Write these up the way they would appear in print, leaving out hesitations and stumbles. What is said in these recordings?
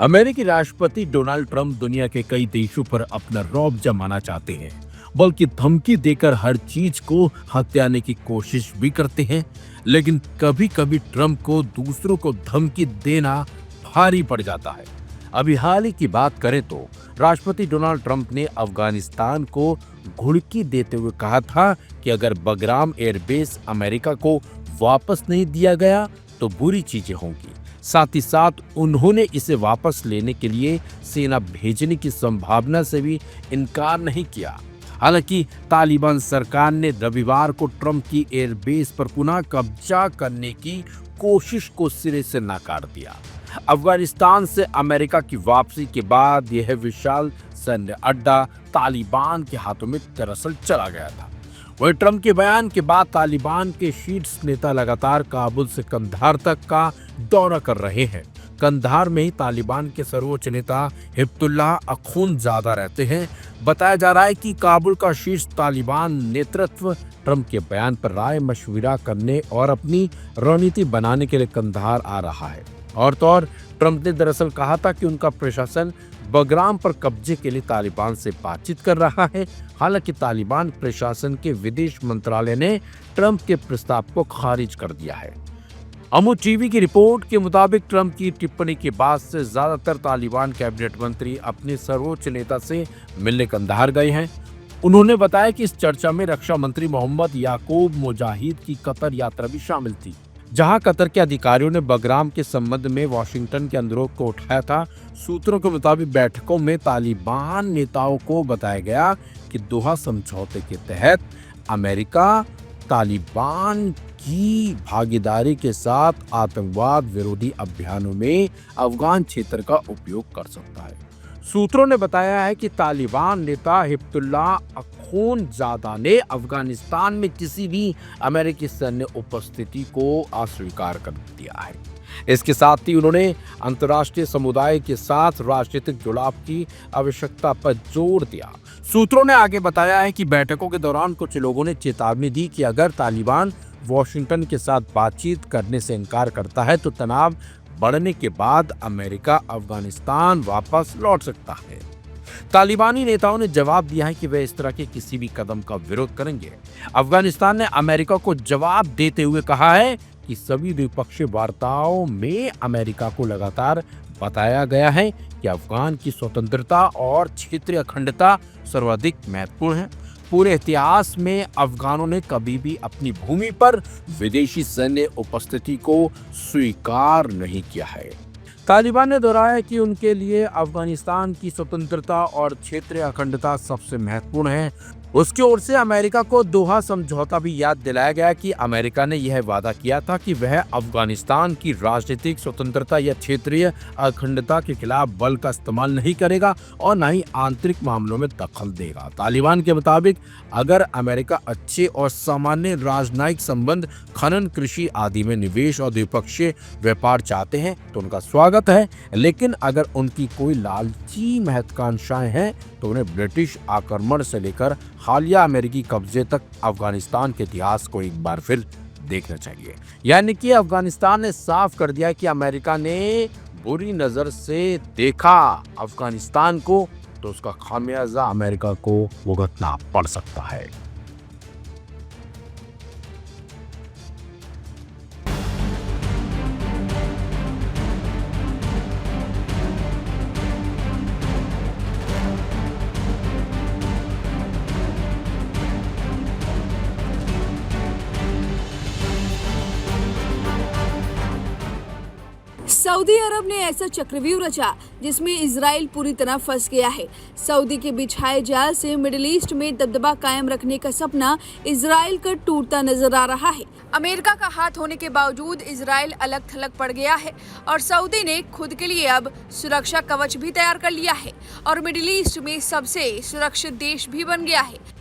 अमेरिकी राष्ट्रपति Donald Trump दुनिया के कई देशों पर अपना रौब जमाना चाहते हैं, बल्कि धमकी देकर हर चीज को हथियाने की कोशिश भी करते हैं। लेकिन कभी कभी ट्रंप को दूसरों को धमकी देना भारी पड़ जाता है। अभी हाल ही की बात करें तो राष्ट्रपति डोनाल्ड ट्रंप ने अफगानिस्तान को घुड़की देते हुए कहा था कि अगर बगराम एयरबेस अमेरिका को वापस नहीं दिया गया तो बुरी चीजें होंगी। साथ ही साथ उन्होंने इसे वापस लेने के लिए सेना भेजने की संभावना से भी इनकार नहीं किया। हालांकि तालिबान सरकार ने रविवार को ट्रंप की एयरबेस पर पुनः कब्जा करने की कोशिश को सिरे से नकार दिया। अफगानिस्तान से अमेरिका की वापसी के बाद यह विशाल सैन्य अड्डा तालिबान के हाथों में दरअसल चला गया था। वही ट्रंप के बयान के बाद तालिबान के शीर्ष नेता लगातार काबुल से कंधार तक का दौरा कर रहे हैं। कंधार में ही तालिबान के सर्वोच्च नेता हिब्बुल्लाह अखुंदजादा रहते हैं। बताया जा रहा है कि काबुल का शीर्ष तालिबान नेतृत्व ट्रंप के बयान पर राय मशविरा करने और अपनी रणनीति बनाने के लिए कंधार आ रहा है। और तो और ट्रंप ने दरअसल कहा था कि उनका प्रशासन बगराम पर कब्जे के लिए तालिबान से बातचीत कर रहा है। हालांकि तालिबान प्रशासन के विदेश मंत्रालय ने ट्रंप के प्रस्ताव को खारिज कर दिया है। अमू टीवी की रिपोर्ट के मुताबिक ट्रंप की टिप्पणी के बाद से ज्यादातर तालिबान कैबिनेट मंत्री अपने सर्वोच्च नेता से मिलने कंधार गए हैं। उन्होंने बताया कि इस चर्चा में रक्षा मंत्री मोहम्मद याकूब मुजाहिद की कतर यात्रा भी शामिल थी, जहां कतर के अधिकारियों ने बगराम के संबंध में वॉशिंगटन के अनुरोध को उठाया था। सूत्रों के मुताबिक बैठकों में तालिबान नेताओं को बताया गया कि दोहा समझौते के तहत अमेरिका तालिबान की भागीदारी के साथ आतंकवाद विरोधी अभियानों में अफगान क्षेत्र का उपयोग कर सकता है। सूत्रों ने बताया है कि तालिबान नेता हिब्बुल्लाह अखुंदजादा ने अफगानिस्तान में किसी भी अमेरिकी सैन्य उपस्थिति को अस्वीकार कर दिया है। इसके साथ ही उन्होंने अंतर्राष्ट्रीय समुदाय के साथ राजनीतिक जुड़ाव की आवश्यकता पर जोर दिया। सूत्रों ने आगे बताया है कि बैठकों के दौरान कुछ लोगों ने चेतावनी दी कि अगर तालिबान वॉशिंगटन के साथ बातचीत करने से इनकार करता है तो तनाव बढ़ने के बाद अमेरिका अफगानिस्तान वापस लौट सकता है। तालिबानी नेताओं ने जवाब दिया है कि वे इस तरह के किसी भी कदम का विरोध करेंगे। अफगानिस्तान ने अमेरिका को जवाब देते हुए कहा है कि सभी द्विपक्षीय वार्ताओं में अमेरिका को लगातार बताया गया है कि अफगान की स्वतंत्रता और क्षेत्रीय अखंडता सर्वाधिक महत्वपूर्ण है। पूरे इतिहास में अफगानों ने कभी भी अपनी भूमि पर विदेशी सैन्य उपस्थिति को स्वीकार नहीं किया है। तालिबान ने दोहराया कि उनके लिए अफगानिस्तान की स्वतंत्रता और क्षेत्रीय अखंडता सबसे महत्वपूर्ण है। उसकी ओर से अमेरिका को दोहा समझौता भी याद दिलाया गया कि अमेरिका ने यह वादा किया था कि वह अफगानिस्तान की राजनीतिक स्वतंत्रता या क्षेत्रीय अखंडता के खिलाफ बल का इस्तेमाल नहीं करेगा और न ही आंतरिक मामलों में दखल देगा। तालिबान के मुताबिक अगर अमेरिका अच्छे और सामान्य राजनयिक संबंध, खनन, कृषि आदि में निवेश और द्विपक्षीय व्यापार चाहते हैं तो उनका स्वागत है, लेकिन अगर उनकी कोई लालची महत्वाकांक्षाएं हैं तो उन्हें ब्रिटिश आक्रमण से लेकर हालिया अमेरिकी कब्जे तक अफगानिस्तान के इतिहास को एक बार फिर देखना चाहिए। यानी कि अफगानिस्तान ने साफ कर दिया कि अमेरिका ने बुरी नजर से देखा अफगानिस्तान को तो उसका खामियाजा अमेरिका को भुगतना पड़ सकता है। सऊदी अरब ने ऐसा चक्रव्यूह रचा जिसमें इजराइल पूरी तरह फंस गया है। सऊदी के बिछाए जाल से मिडिल ईस्ट में दबदबा कायम रखने का सपना इजराइल का टूटता नजर आ रहा है। अमेरिका का हाथ होने के बावजूद इजराइल अलग थलग पड़ गया है और सऊदी ने खुद के लिए अब सुरक्षा कवच भी तैयार कर लिया है और मिडिल ईस्ट में सबसे सुरक्षित देश भी बन गया है।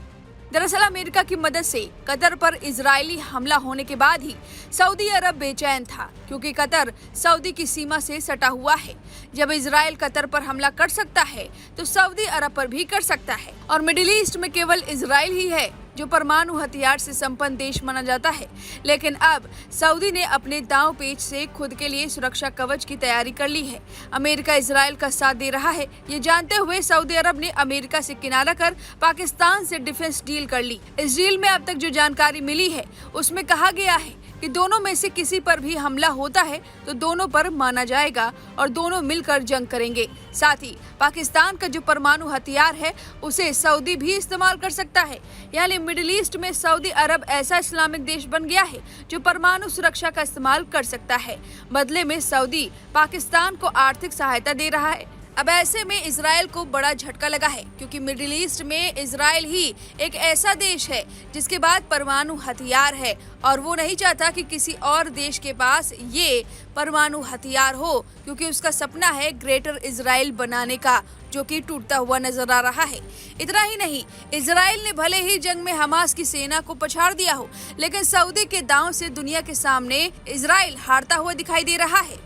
दरअसल अमेरिका की मदद से कतर पर इजरायली हमला होने के बाद ही सऊदी अरब बेचैन था, क्योंकि कतर सऊदी की सीमा से सटा हुआ है। जब इजराइल कतर पर हमला कर सकता है तो सऊदी अरब पर भी कर सकता है और मिडिल ईस्ट में केवल इजराइल ही है जो परमाणु हथियार से संपन्न देश माना जाता है। लेकिन अब सऊदी ने अपने दांव पेच से खुद के लिए सुरक्षा कवच की तैयारी कर ली है। अमेरिका इजराइल का साथ दे रहा है, ये जानते हुए सऊदी अरब ने अमेरिका से किनारा कर पाकिस्तान से डिफेंस डील कर ली। इस डील में अब तक जो जानकारी मिली है उसमें कहा गया है कि दोनों में से किसी पर भी हमला होता है तो दोनों पर माना जाएगा और दोनों मिलकर जंग करेंगे। साथ ही पाकिस्तान का जो परमाणु हथियार है उसे सऊदी भी इस्तेमाल कर सकता है। यानी मिडिल ईस्ट में सऊदी अरब ऐसा इस्लामिक देश बन गया है जो परमाणु सुरक्षा का इस्तेमाल कर सकता है। बदले में सऊदी पाकिस्तान को आर्थिक सहायता दे रहा है। अब ऐसे में इजराइल को बड़ा झटका लगा है, क्योंकि मिडिल ईस्ट में इजराइल ही एक ऐसा देश है जिसके पास परमाणु हथियार है और वो नहीं चाहता कि किसी और देश के पास ये परमाणु हथियार हो, क्योंकि उसका सपना है ग्रेटर इजराइल बनाने का, जो कि टूटता हुआ नजर आ रहा है। इतना ही नहीं, इजराइल ने भले ही जंग में हमास की सेना को पछाड़ दिया हो, लेकिन सऊदी के दांव से दुनिया के सामने इजराइल हारता हुआ दिखाई दे रहा है।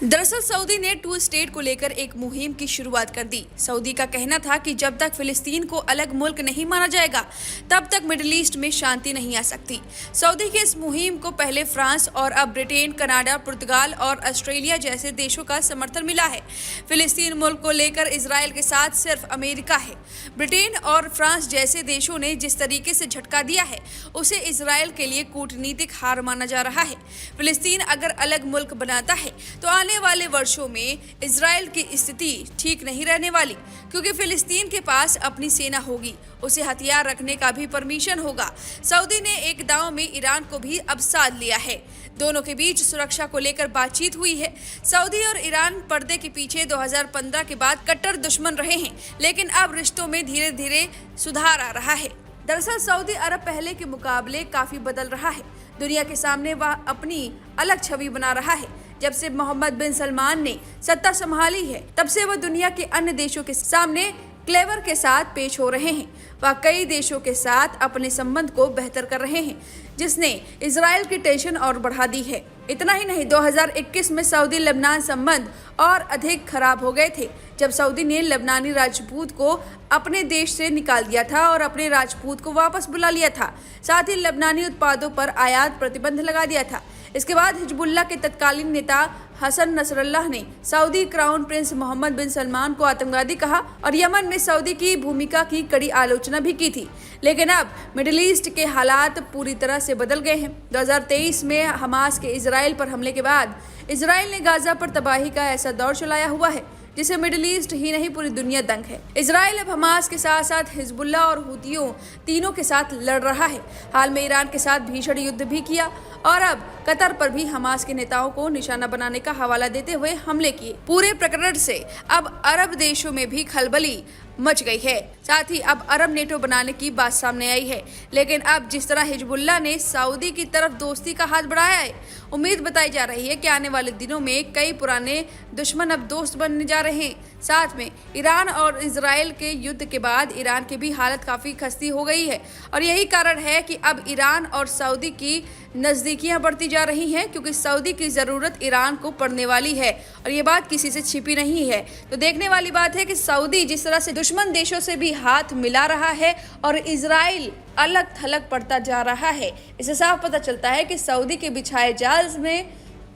दरअसल सऊदी ने 2 स्टेट को लेकर एक मुहिम की शुरुआत कर दी। सऊदी का कहना था कि जब तक फिलिस्तीन को अलग मुल्क नहीं माना जाएगा तब तक मिडिल ईस्ट में शांति नहीं आ सकती। सऊदी की इस मुहिम को पहले फ्रांस और अब ब्रिटेन, कनाडा, पुर्तगाल और ऑस्ट्रेलिया जैसे देशों का समर्थन मिला है। फिलिस्तीन मुल्क को लेकर इजराइल के साथ सिर्फ अमेरिका है। ब्रिटेन और फ्रांस जैसे देशों ने जिस तरीके से झटका दिया है उसे इजराइल के लिए कूटनीतिक हार माना जा रहा है। फिलिस्तीन अगर अलग मुल्क बनाता है तो आने वाले वर्षों में इजराइल की स्थिति ठीक नहीं रहने वाली, क्योंकि फिलिस्तीन के पास अपनी सेना होगी, उसे हथियार रखने का भी परमिशन होगा। सऊदी ने एक दांव में ईरान को भी अब साध लिया है। दोनों के बीच सुरक्षा को लेकर बातचीत हुई है। सऊदी और ईरान पर्दे के पीछे 2015 के बाद कट्टर दुश्मन रहे हैं, लेकिन अब रिश्तों में धीरे धीरे सुधार आ रहा है। दरअसल सऊदी अरब पहले के मुकाबले काफी बदल रहा है। दुनिया के सामने वह अपनी अलग छवि बना रहा है। जब से मोहम्मद बिन सलमान ने सत्ता संभाली है तब से वह दुनिया के अन्य देशों के सामने क्लेवर के साथ पेश हो रहे हैं। वह कई देशों के साथ अपने संबंध को बेहतर कर रहे हैं, जिसने इजराइल की टेंशन और बढ़ा दी है। इतना ही नहीं, 2021 में सऊदी लेबनान संबंध और अधिक खराब हो गए थे, जब सऊदी ने लेबनानी राजपूत को अपने देश से निकाल दिया था और अपने राजपूत को वापस बुला लिया था। साथ ही लेबनानी उत्पादों पर आयात प्रतिबंध लगा दिया था। इसके बाद हिजबुल्लाह के तत्कालीन नेता हसन नसरल्लाह ने सऊदी क्राउन प्रिंस मोहम्मद बिन सलमान को आतंकवादी कहा और यमन में सऊदी की भूमिका की कड़ी आलोचना भी की थी। लेकिन अब मिडिल ईस्ट के हालात पूरी तरह से बदल गए हैं। 2023 में हमास के इजराइल पर हमले के बाद इजराइल ने गाजा पर तबाही का ऐसा दौर चलाया हुआ है जिसे मिडिल ईस्ट ही नहीं पूरी दुनिया दंग है। इजराइल अब हमास के साथ साथ हिजबुल्लाह और हुतियों तीनों के साथ लड़ रहा है। हाल में ईरान के साथ भीषण युद्ध भी किया और अब कतर पर भी हमास के नेताओं को निशाना बनाने का हवाला देते हुए हमले किए। पूरे प्रकरण से अब अरब देशों में भी खलबली मच गई है। साथ ही अब अरब नेटो बनाने की बात सामने आई है। लेकिन अब जिस तरह हिजबुल्लाह ने सऊदी की तरफ दोस्ती का हाथ बढ़ाया है, उम्मीद बताई जा रही है कि आने वाले दिनों में कई पुराने दुश्मन अब दोस्त बनने जा रहे हैं। साथ में ईरान और इजराइल के युद्ध के बाद ईरान की भी हालत काफ़ी खस्ती हो गई है और यही कारण है कि अब ईरान और सऊदी की नज़दीकियां बढ़ती जा रही हैं, क्योंकि सऊदी की ज़रूरत ईरान को पड़ने वाली है और ये बात किसी से छिपी नहीं है। तो देखने वाली बात है कि सऊदी जिस तरह से दुश्मन देशों से भी हाथ मिला रहा है और इजराइल अलग थलग पड़ता जा रहा है, इससे साफ पता चलता है कि सऊदी के बिछाए जाल में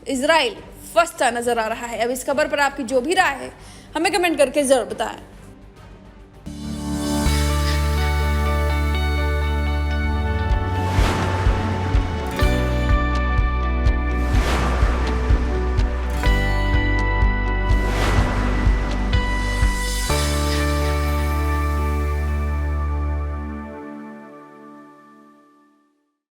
इजराइल फंसता नजर आ रहा है। अब इस खबर पर आपकी जो भी राय है हमें कमेंट करके जरूर बताएं।